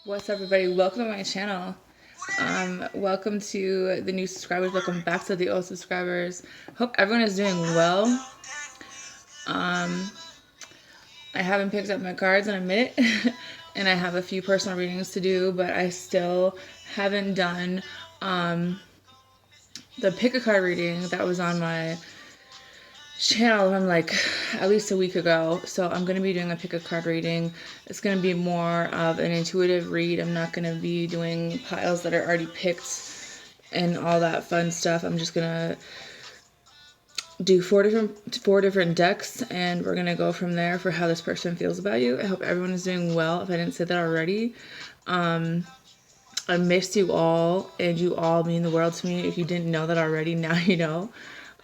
What's up, everybody? Welcome to my channel. Welcome to the new subscribers. Welcome back to the old subscribers. Hope everyone is doing well. I haven't picked up my cards in a minute, and I have a few personal readings to do, but I still haven't done the pick a card reading that was on my channel from like at least a week ago. So I'm going to be doing a pick a card reading. It's going to be more of an intuitive read. I'm not going to be doing piles that are already picked and all that fun stuff. I'm just going to do four different decks, and we're going to go from there for how this person feels about you. I hope everyone is doing well. If I didn't say that already, I missed you all, and you all mean the world to me. If you didn't know that already, now you know.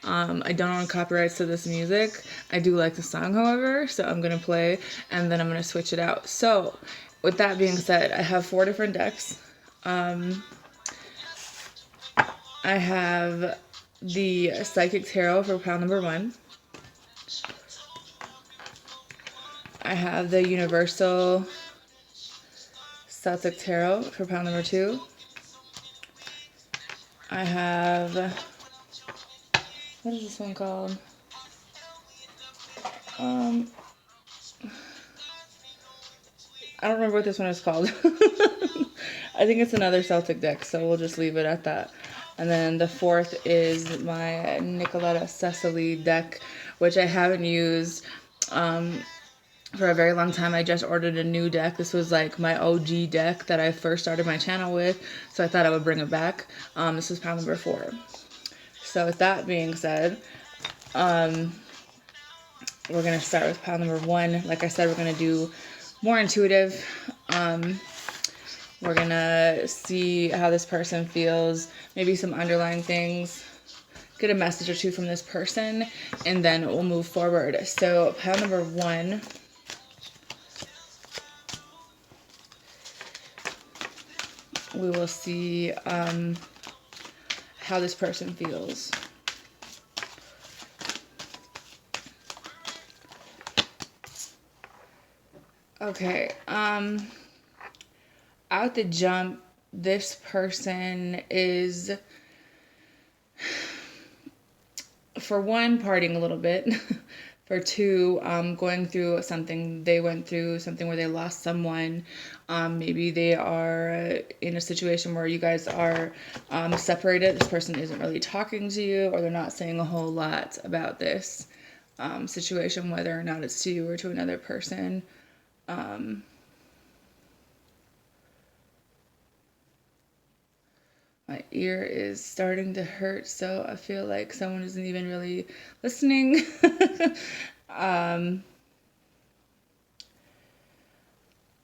I don't own copyrights to this music. I do like the song, however, so I'm going to play, and then I'm going to switch it out. So, with that being said, I have four different decks. I have the Psychic Tarot for pile number 1. I have the Universal Celtic Tarot for pile number 2. I have... what is this one called? I don't remember what this one is called. I think it's another Celtic deck, so we'll just leave it at that. And then the fourth is my Nicoletta Cecily deck, which I haven't used for a very long time. I just ordered a new deck. This was like my OG deck that I first started my channel with, so I thought I would bring it back. This is pile number 4. So with that being said, we're going to start with pile number 1. Like I said, we're going to do more intuitive. We're going to see how this person feels, maybe some underlying things, get a message or two from this person, and then we'll move forward. So pile number 1. We will see how this person feels. Okay, out the jump, this person is, for one, partying a little bit. For 2, going through something they went through, something where they lost someone. Maybe they are in a situation where you guys are separated. This person isn't really talking to you, or they're not saying a whole lot about this situation, whether or not it's to you or to another person. My ear is starting to hurt, so I feel like someone isn't even really listening.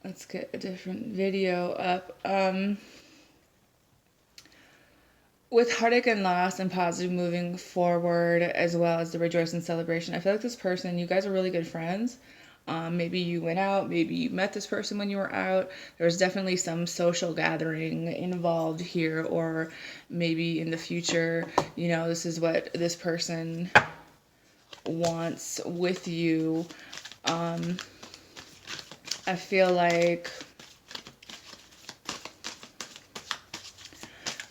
Let's get a different video up. With heartache and loss and positive moving forward, as well as the rejoice and celebration, I feel like this person, you guys are really good friends. Maybe you went out, maybe you met this person when you were out. There's definitely some social gathering involved here, or maybe in the future, you know, this is what this person wants with you. I feel like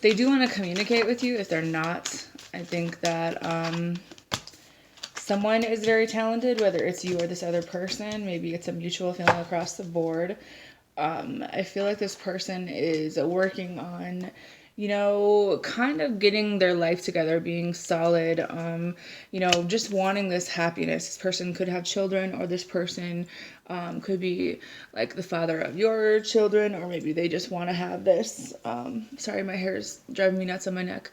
they do want to communicate with you. If they're not, I think that someone is very talented, whether it's you or this other person. Maybe it's a mutual feeling across the board. I feel like this person is working on, you know, kind of getting their life together, being solid, you know, just wanting this happiness. This person could have children, or this person could be like the father of your children, or maybe they just want to have this. Sorry, my hair is driving me nuts on my neck.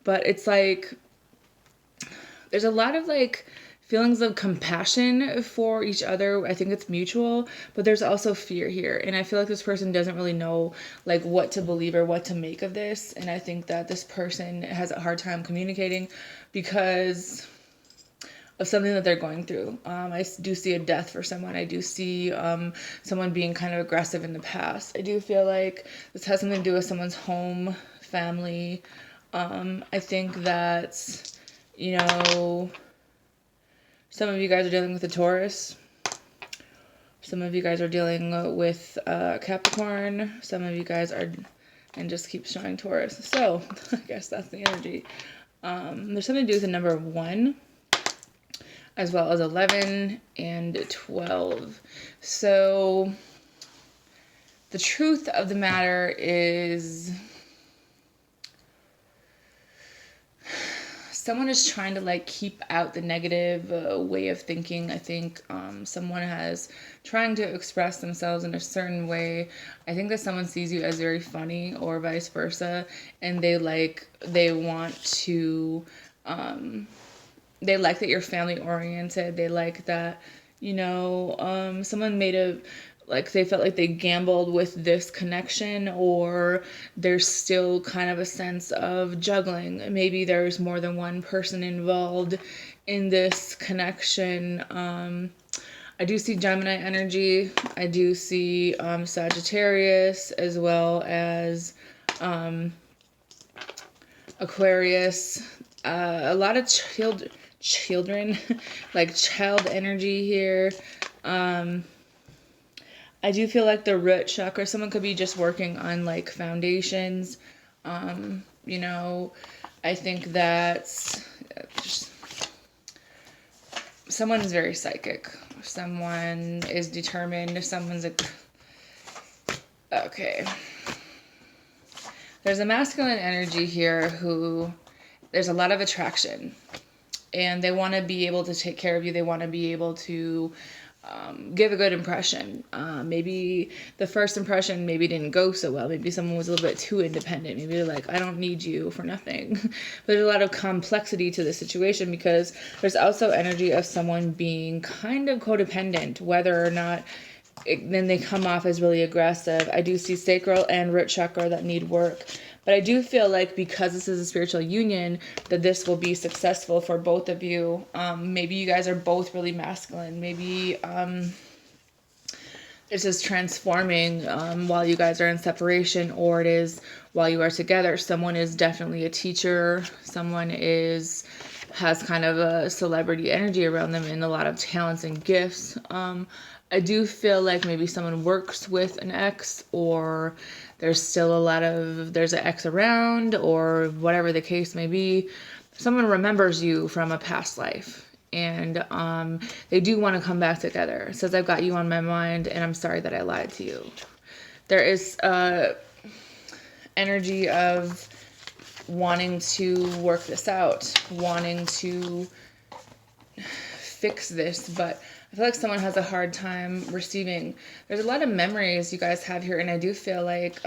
But it's like, there's a lot of like feelings of compassion for each other. I think it's mutual, but there's also fear here. And I feel like this person doesn't really know like what to believe or what to make of this. And I think that this person has a hard time communicating because of something that they're going through. I do see a death for someone. I do see someone being kind of aggressive in the past. I do feel like this has something to do with someone's home, family. I think that, you know, some of you guys are dealing with a Taurus. Some of you guys are dealing with Capricorn. Some of you guys are, and just keep showing Taurus. So I guess that's the energy. There's something to do with the number 1, as well as 11 and 12. So the truth of the matter is someone is trying to like keep out the negative way of thinking. I think someone has trying to express themselves in a certain way. I think that someone sees you as very funny or vice versa, and they want to they like that you're family oriented. They like that, you know, someone made a, like they felt like they gambled with this connection, or there's still kind of a sense of juggling. Maybe there's more than one person involved in this connection. I do see Gemini energy. I do see Sagittarius, as well as Aquarius. A lot of children, like child energy here. I do feel like the root chakra, someone could be just working on like foundations. You know, I think that's just, someone is very psychic. Someone is determined. Someone's okay. There's a masculine energy here who there's a lot of attraction, and they want to be able to take care of you. They want to be able to give a good impression. Maybe the first impression maybe didn't go so well. Maybe someone was a little bit too independent. Maybe they're like, I don't need you for nothing. But there's a lot of complexity to the situation, because there's also energy of someone being kind of codependent, whether or not then they come off as really aggressive. I do see sacral and root chakra that need work. But I do feel like because this is a spiritual union, that this will be successful for both of you. Maybe you guys are both really masculine. Maybe this is transforming while you guys are in separation, or it is while you are together. Someone is definitely a teacher. Someone has kind of a celebrity energy around them and a lot of talents and gifts. I do feel like maybe someone works with an ex, or there's still there's an ex around, or whatever the case may be. Someone remembers you from a past life, and they do want to come back together. It says, I've got you on my mind, and I'm sorry that I lied to you. There is energy of wanting to work this out, wanting to fix this, but I feel like someone has a hard time receiving. There's a lot of memories you guys have here, and I do feel like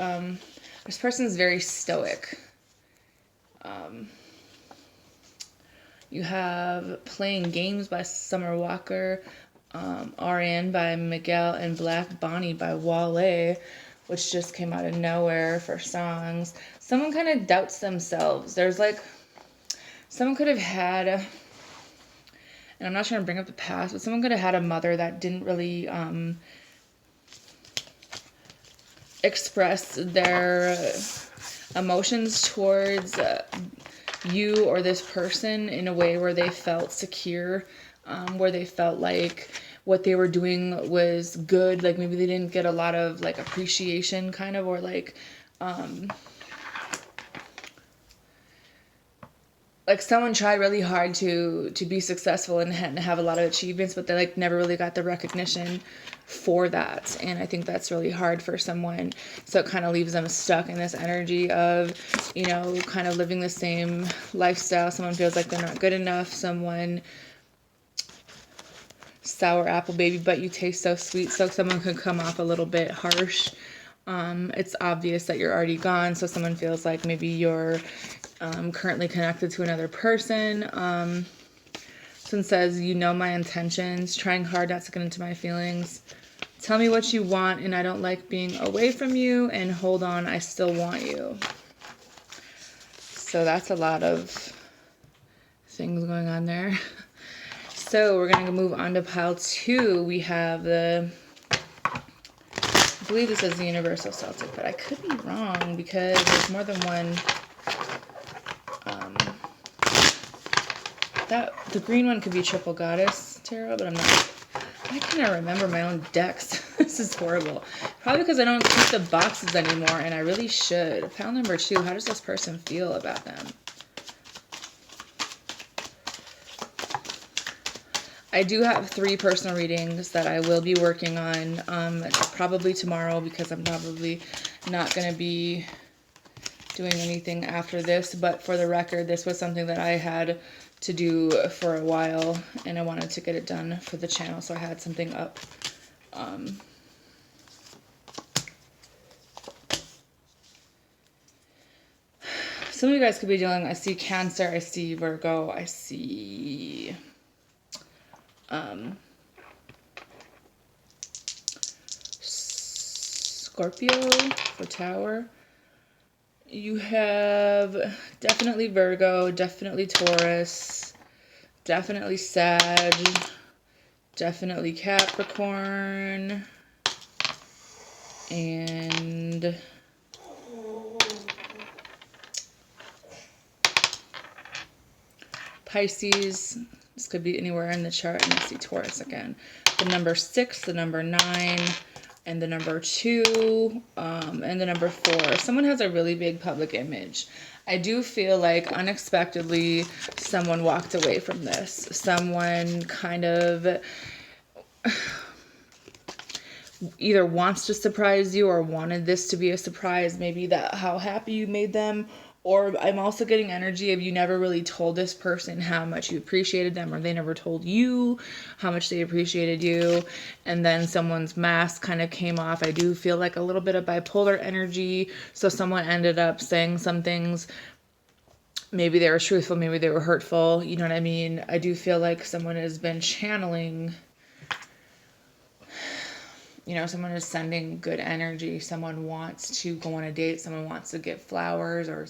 this person's very stoic. You have Playing Games by Summer Walker, RN by Miguel, and Black Bonnie by Wale, which just came out of nowhere for songs. Someone kind of doubts themselves. There's like, someone could have had, and I'm not trying to bring up the past, but someone could have had a mother that didn't really express their emotions towards you or this person in a way where they felt secure, where they felt like what they were doing was good. Like maybe they didn't get a lot of like appreciation kind of, or like someone tried really hard to be successful and have a lot of achievements, but they like never really got the recognition for that. And I think that's really hard for someone. So it kind of leaves them stuck in this energy of, you know, kind of living the same lifestyle. Someone feels like they're not good enough. Someone, sour apple baby, but you taste so sweet. So someone could come off a little bit harsh. It's obvious that you're already gone. So someone feels like maybe you're currently connected to another person. Someone says, you know my intentions, trying hard not to get into my feelings. Tell me what you want, and I don't like being away from you, and hold on, I still want you. So that's a lot of things going on there. So we're going to move on to pile 2. We have I believe this is the Universal Celtic, but I could be wrong because there's more than one. The green one could be Triple Goddess Tarot, but I'm Why can't I remember my own decks? This is horrible. Probably because I don't keep the boxes anymore, and I really should. Pile number 2, how does this person feel about them? I do have 3 personal readings that I will be working on, probably tomorrow, because I'm probably not going to be doing anything after this. But for the record, this was something that I had to do for a while, and I wanted to get it done for the channel, so I had something up. Some of you guys could be dealing, I see Cancer, I see Virgo, I see Scorpio for Tower. You have definitely Virgo, definitely Taurus, definitely Sag, definitely Capricorn, and Pisces. This could be anywhere in the chart, and I see Taurus again. The number 6, the number 9, and the number 2, and the number 4. Someone has a really big public image. I do feel like unexpectedly someone walked away from this. Someone kind of either wants to surprise you or wanted this to be a surprise. Maybe that how happy you made them. Or I'm also getting energy of you never really told this person how much you appreciated them, or they never told you how much they appreciated you. And then someone's mask kind of came off. I do feel like a little bit of bipolar energy. So someone ended up saying some things. Maybe they were truthful, maybe they were hurtful. You know what I mean? I do feel like someone has been channeling, you know, someone is sending good energy. Someone wants to go on a date. Someone wants to give flowers or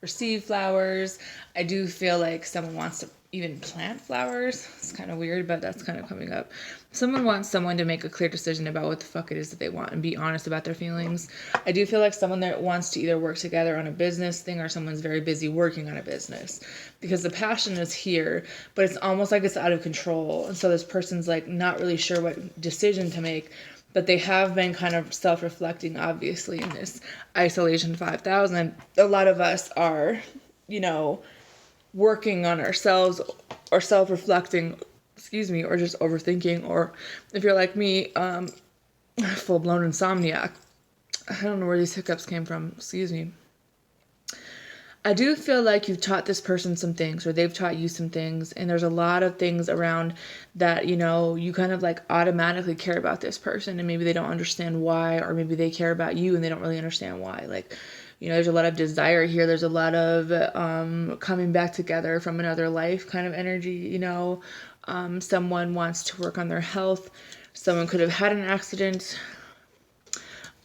receive flowers. I do feel like someone wants to even plant flowers. It's kind of weird, but that's kind of coming up. Someone wants someone to make a clear decision about what the fuck it is that they want and be honest about their feelings. I do feel like someone that wants to either work together on a business thing or someone's very busy working on a business, because the passion is here, but it's almost like it's out of control. And so this person's like not really sure what decision to make. But they have been kind of self-reflecting, obviously, in this isolation 5000. A lot of us are, you know, working on ourselves or self-reflecting, or just overthinking. Or if you're like me, full-blown insomniac. I don't know where these hiccups came from. I do feel like you've taught this person some things, or they've taught you some things, and there's a lot of things around that, you know, you kind of like automatically care about this person, and maybe they don't understand why, or maybe they care about you and they don't really understand why. Like, you know, there's a lot of desire here. There's a lot of coming back together from another life kind of energy, you know. Someone wants to work on their health. Someone could have had an accident.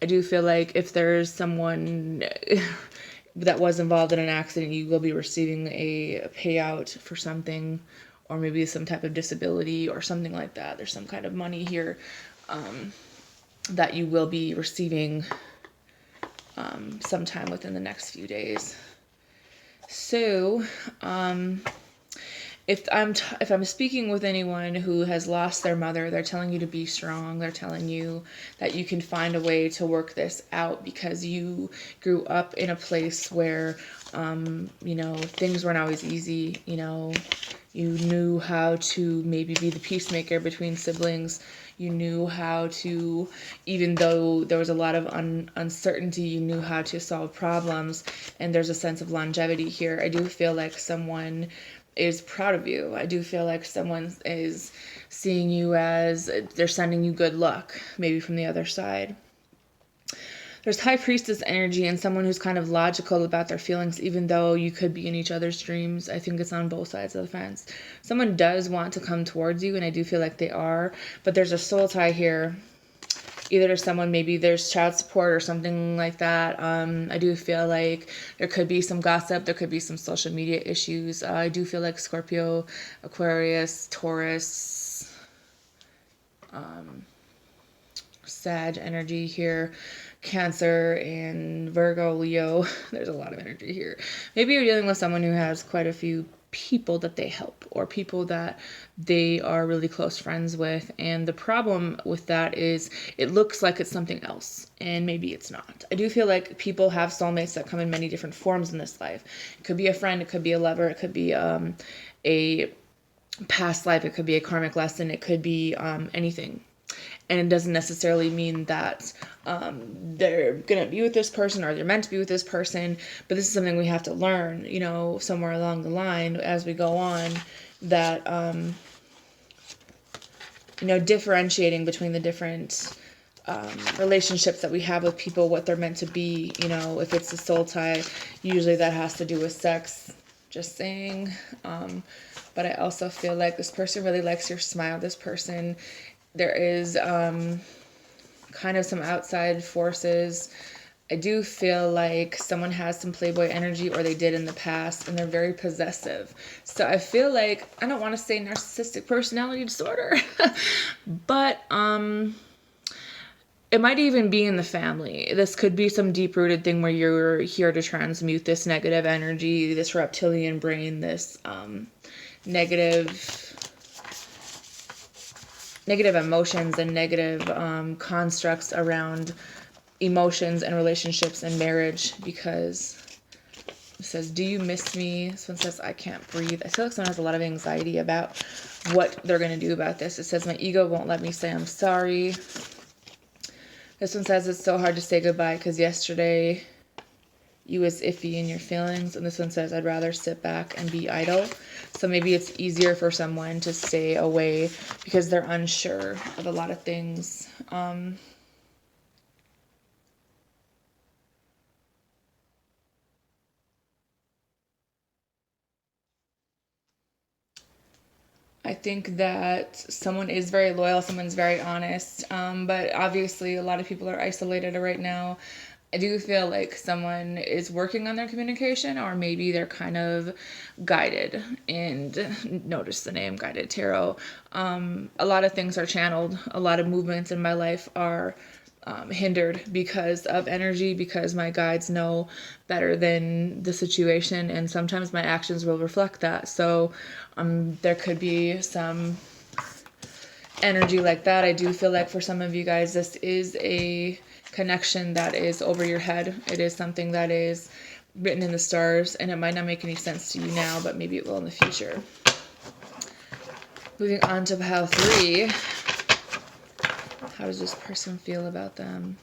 I do feel like if there's someone that was involved in an accident, you will be receiving a payout for something, or maybe some type of disability or something like that. There's some kind of money here that you will be receiving sometime within the next few days. So if I'm speaking with anyone who has lost their mother, they're telling you to be strong. They're telling you that you can find a way to work this out, because you grew up in a place where, you know, things weren't always easy. You know, you knew how to maybe be the peacemaker between siblings. You knew how to, even though there was a lot of uncertainty, you knew how to solve problems. And there's a sense of longevity here. I do feel like someone is proud of you. I do feel like someone is seeing you as they're sending you good luck, maybe from the other side. There's High Priestess energy and someone who's kind of logical about their feelings, even though you could be in each other's dreams. I think it's on both sides of the fence. Someone does want to come towards you, and I do feel like they are, but there's a soul tie here. Either to someone, maybe there's child support or something like that. I do feel like there could be some gossip. There could be some social media issues. I do feel like Scorpio, Aquarius, Taurus, Sag energy here. Cancer and Virgo, Leo. There's a lot of energy here. Maybe you're dealing with someone who has quite a few people that they help or people that they are really close friends with. And the problem with that is it looks like it's something else, and maybe it's not. I do feel like people have soulmates that come in many different forms in this life. It could be a friend, it could be a lover, it could be a past life, it could be a karmic lesson, it could be anything. And it doesn't necessarily mean that they're going to be with this person or they're meant to be with this person. But this is something we have to learn, you know, somewhere along the line as we go on, that, you know, differentiating between the different relationships that we have with people, what they're meant to be. You know, if it's a soul tie, usually that has to do with sex. Just saying. But I also feel like this person really likes your smile. This person, there is kind of some outside forces. I do feel like someone has some playboy energy, or they did in the past, and they're very possessive. So I feel like, I don't want to say narcissistic personality disorder, but it might even be in the family. This could be some deep-rooted thing where you're here to transmute this negative energy, this reptilian brain, this negative emotions and negative constructs around emotions and relationships and marriage. Because it says, do you miss me? This one says, I can't breathe. I feel like someone has a lot of anxiety about what they're going to do about this. It says, my ego won't let me say I'm sorry. This one says, it's so hard to say goodbye because yesterday you was iffy in your feelings. And this one says, I'd rather sit back and be idle. So maybe it's easier for someone to stay away because they're unsure of a lot of things. I think that someone is very loyal, someone's very honest, but obviously a lot of people are isolated right now. I do feel like someone is working on their communication, or maybe they're kind of guided. And notice the name, Guided Tarot. A lot of things are channeled. A lot of movements in my life are hindered because of energy, because my guides know better than the situation, and sometimes my actions will reflect that. So there could be some energy like that. I do feel like for some of you guys, this is a connection that is over your head. It is something that is written in the stars, and it might not make any sense to you now, but maybe it will in the future. Moving on to pile 3. How does this person feel about them?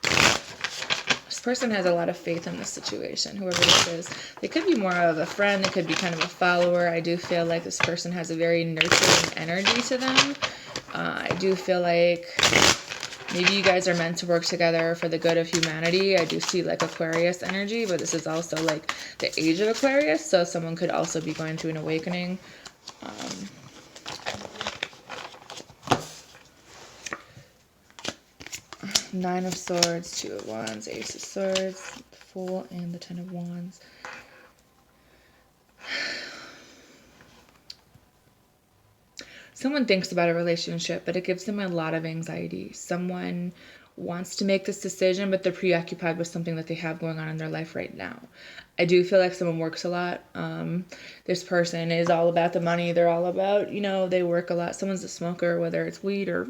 This person has a lot of faith in this situation, whoever this is. They could be more of a friend. They could be kind of a follower. I do feel like this person has a very nurturing energy to them. I do feel like maybe you guys are meant to work together for the good of humanity. I do see like Aquarius energy, but this is also like the age of Aquarius. So someone could also be going through an awakening. Nine of Swords, 2 of Wands, Ace of Swords, the Fool, and the 10 of Wands. Someone thinks about a relationship, but it gives them a lot of anxiety. Someone wants to make this decision, but they're preoccupied with something that they have going on in their life right now. I do feel like someone works a lot. This person is all about the money. They're all about, you know, they work a lot. Someone's a smoker, whether it's weed or...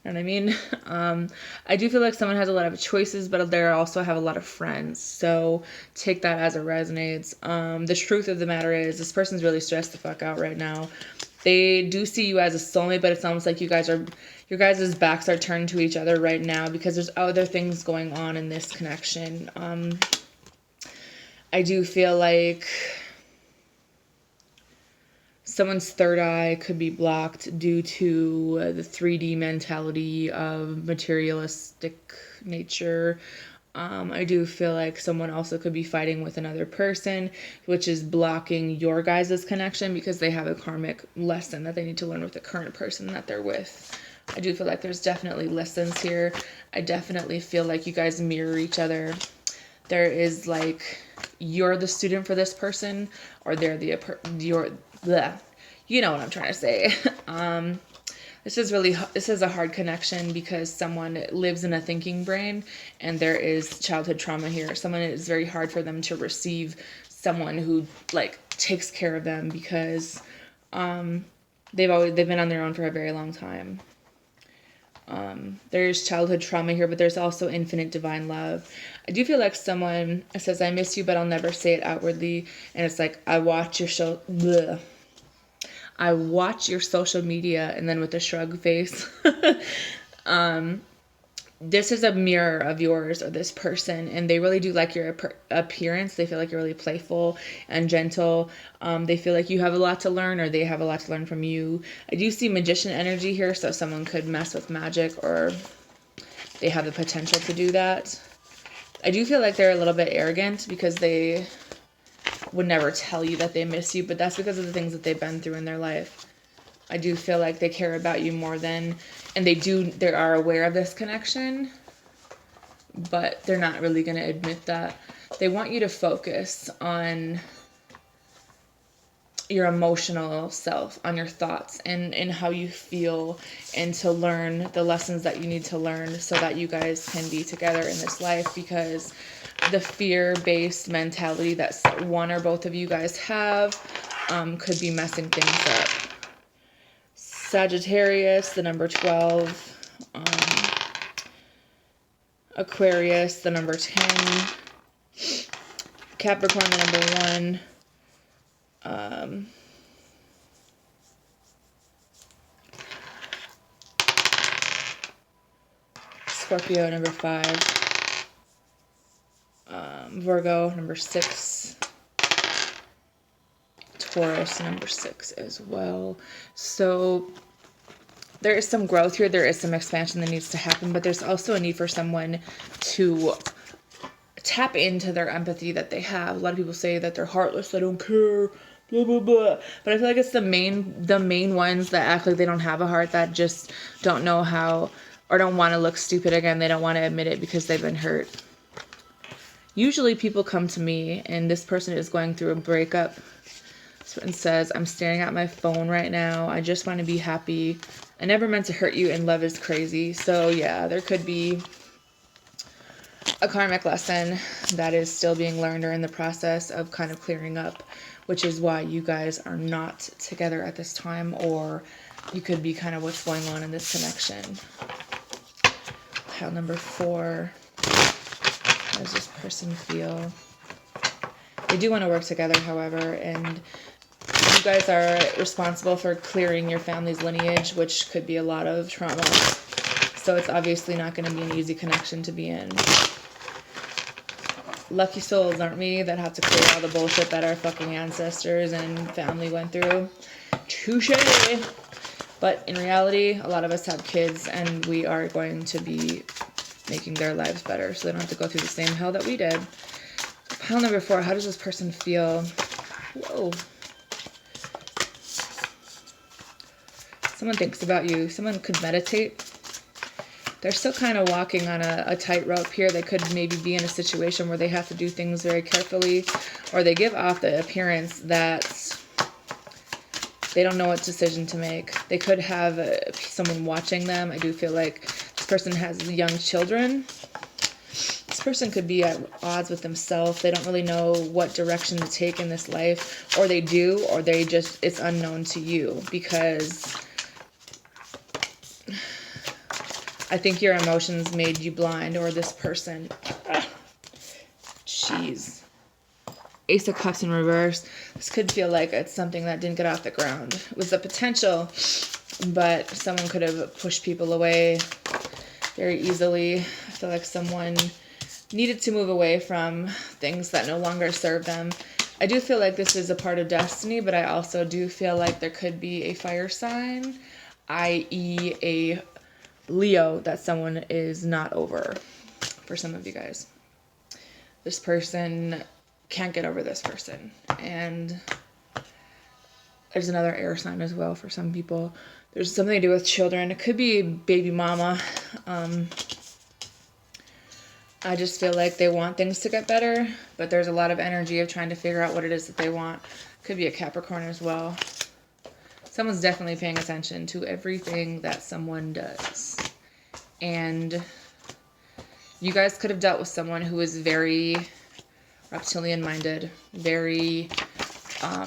You know what I mean? I do feel like someone has a lot of choices, but they also have a lot of friends. So take that as it resonates. The truth of the matter is this person's really stressed the fuck out right now. They do see you as a soulmate, but it's almost like your guys' backs are turned to each other right now because there's other things going on in this connection. I do feel like someone's third eye could be blocked due to the 3D mentality of materialistic nature. I do feel like someone also could be fighting with another person, which is blocking your guys' connection because they have a karmic lesson that they need to learn with the current person that they're with. I do feel like there's definitely lessons here. I definitely feel like you guys mirror each other. There is like, you're the student for this person, or they're you know what I'm trying to say. This is a hard connection because someone lives in a thinking brain and there is childhood trauma here. Someone, is very hard for them to receive someone who like takes care of them because they've been on their own for a very long time. There's childhood trauma here, but there's also infinite divine love. I do feel like someone says, I miss you, but I'll never say it outwardly. And it's like, I watch your social media, and then with a shrug face. This is a mirror of yours or this person, and they really do like your appearance. They feel like you're really playful and gentle. They feel like you have a lot to learn, or they have a lot to learn from you. I do see magician energy here, so someone could mess with magic, or they have the potential to do that. I do feel like they're a little bit arrogant because they would never tell you that they miss you, but that's because of the things that they've been through in their life. I do feel like they care about you more than, and they are aware of this connection, but they're not really going to admit that. They want you to focus on your emotional self, on your thoughts, and how you feel, and to learn the lessons that you need to learn so that you guys can be together in this life, because the fear-based mentality that one or both of you guys have could be messing things up. Sagittarius, the number 12. Aquarius, the number 10. Capricorn, the number 1. Scorpio, number 5. Virgo, number 6. Taurus, number 6 as well. So there is some growth here. There is some expansion that needs to happen, but there's also a need for someone to tap into their empathy that they have. A lot of people say that they're heartless, they don't care, blah, blah, blah. But I feel like it's the main ones that act like they don't have a heart, that just don't know how, or don't want to look stupid again. They don't want to admit it because they've been hurt. Usually people come to me and this person is going through a breakup and says, I'm staring at my phone right now. I just want to be happy. I never meant to hurt you, and love is crazy. So yeah, there could be a karmic lesson that is still being learned or in the process of kind of clearing up, which is why you guys are not together at this time, or you could be kind of what's going on in this connection. Pile number 4. How does this person feel? They do want to work together, however, and you guys are responsible for clearing your family's lineage, which could be a lot of trauma. So it's obviously not going to be an easy connection to be in. Lucky souls, aren't we, that have to clear all the bullshit that our fucking ancestors and family went through. Touche! But in reality, a lot of us have kids, and we are going to be making their lives better, so they don't have to go through the same hell that we did. Pile number 4, how does this person feel? Whoa. Someone thinks about you. Someone could meditate. They're still kind of walking on a tightrope here. They could maybe be in a situation where they have to do things very carefully, or they give off the appearance that they don't know what decision to make. They could have someone watching them. I do feel like this person has young children. This person could be at odds with themselves. They don't really know what direction to take in this life, or they do, or they just, it's unknown to you, because I think your emotions made you blind, or this person. Jeez. Ace of Cups in reverse. This could feel like it's something that didn't get off the ground. It was the potential, but someone could have pushed people away very easily. I feel like someone needed to move away from things that no longer serve them. I do feel like this is a part of destiny, but I also do feel like there could be a fire sign, i.e. a Leo, that someone is not over for some of you guys. This person can't get over this person. And there's another air sign as well for some people. There's something to do with children. It could be baby mama. I just feel like they want things to get better, but there's a lot of energy of trying to figure out what it is that they want. Could be a Capricorn as well. Someone's definitely paying attention to everything that someone does. And you guys could have dealt with someone who is very reptilian-minded, very I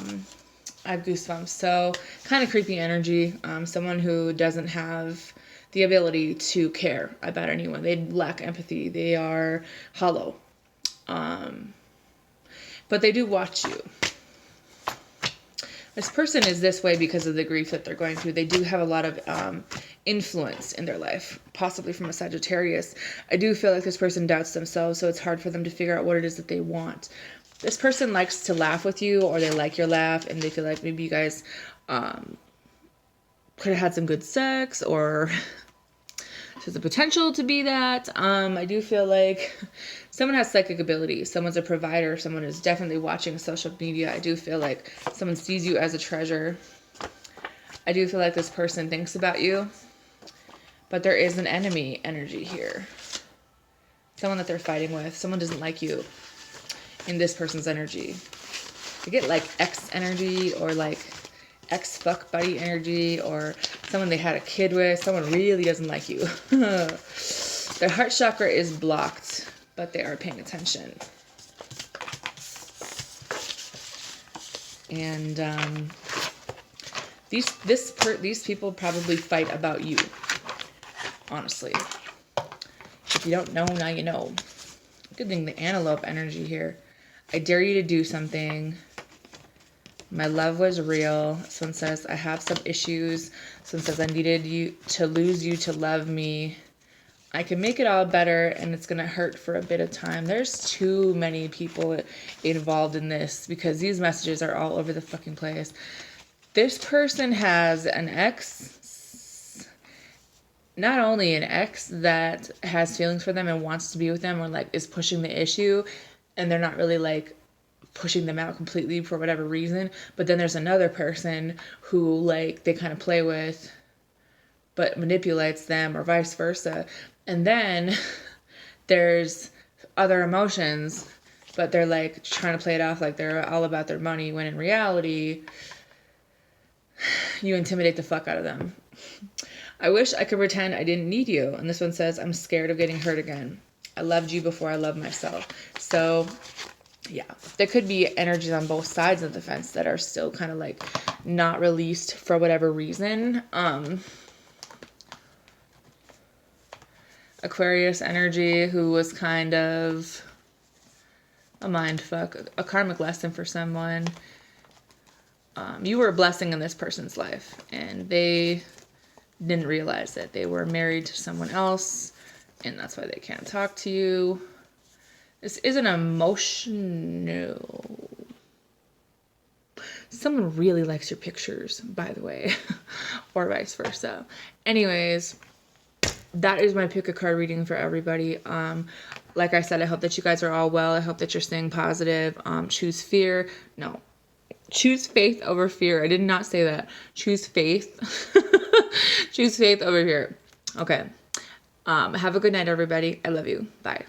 have goosebumps. So kind of creepy energy. Someone who doesn't have the ability to care about anyone. They lack empathy. They are hollow. But they do watch you. This person is this way because of the grief that they're going through. They do have a lot of influence in their life, possibly from a Sagittarius. I do feel like this person doubts themselves, so it's hard for them to figure out what it is that they want. This person likes to laugh with you, or they like your laugh, and they feel like maybe you guys could have had some good sex, or there's a potential to be that. I do feel like someone has psychic ability. Someone's a provider. Someone is definitely watching social media. I do feel like someone sees you as a treasure. I do feel like this person thinks about you, but there is an enemy energy here. Someone that they're fighting with. Someone doesn't like you in this person's energy. I get like ex energy, or like ex fuck buddy energy, or someone they had a kid with. Someone really doesn't like you. Their heart chakra is blocked, but they are paying attention. And these people probably fight about you. Honestly, if you don't know, now you know. Good thing the antelope energy here. I dare you to do something. My love was real. Someone says, I have some issues. Someone says, I needed you to lose you to love me. I can make it all better, and it's going to hurt for a bit of time. There's too many people involved in this, because these messages are all over the fucking place. This person has an ex, not only an ex that has feelings for them and wants to be with them, or like is pushing the issue, and they're not really like pushing them out completely for whatever reason. But then there's another person who like they kind of play with, but manipulates them, or vice versa. And then there's other emotions, but they're like trying to play it off like they're all about their money, when in reality, you intimidate the fuck out of them. I wish I could pretend I didn't need you. And this one says, I'm scared of getting hurt again. I loved you before I loved myself. So yeah, there could be energies on both sides of the fence that are still kind of like not released for whatever reason. Aquarius energy, who was kind of a mind fuck, a karmic lesson for someone. You were a blessing in this person's life, and they didn't realize that they were married to someone else, and that's why they can't talk to you. This is an emotional. Someone really likes your pictures, by the way, or vice versa. Anyways, that is my pick a card reading for everybody. Like I said, I hope that you guys are all well. I hope that you're staying positive. Choose fear. No. Choose faith over fear. I did not say that. Choose faith. Choose faith over fear. Okay. Have a good night, everybody. I love you. Bye.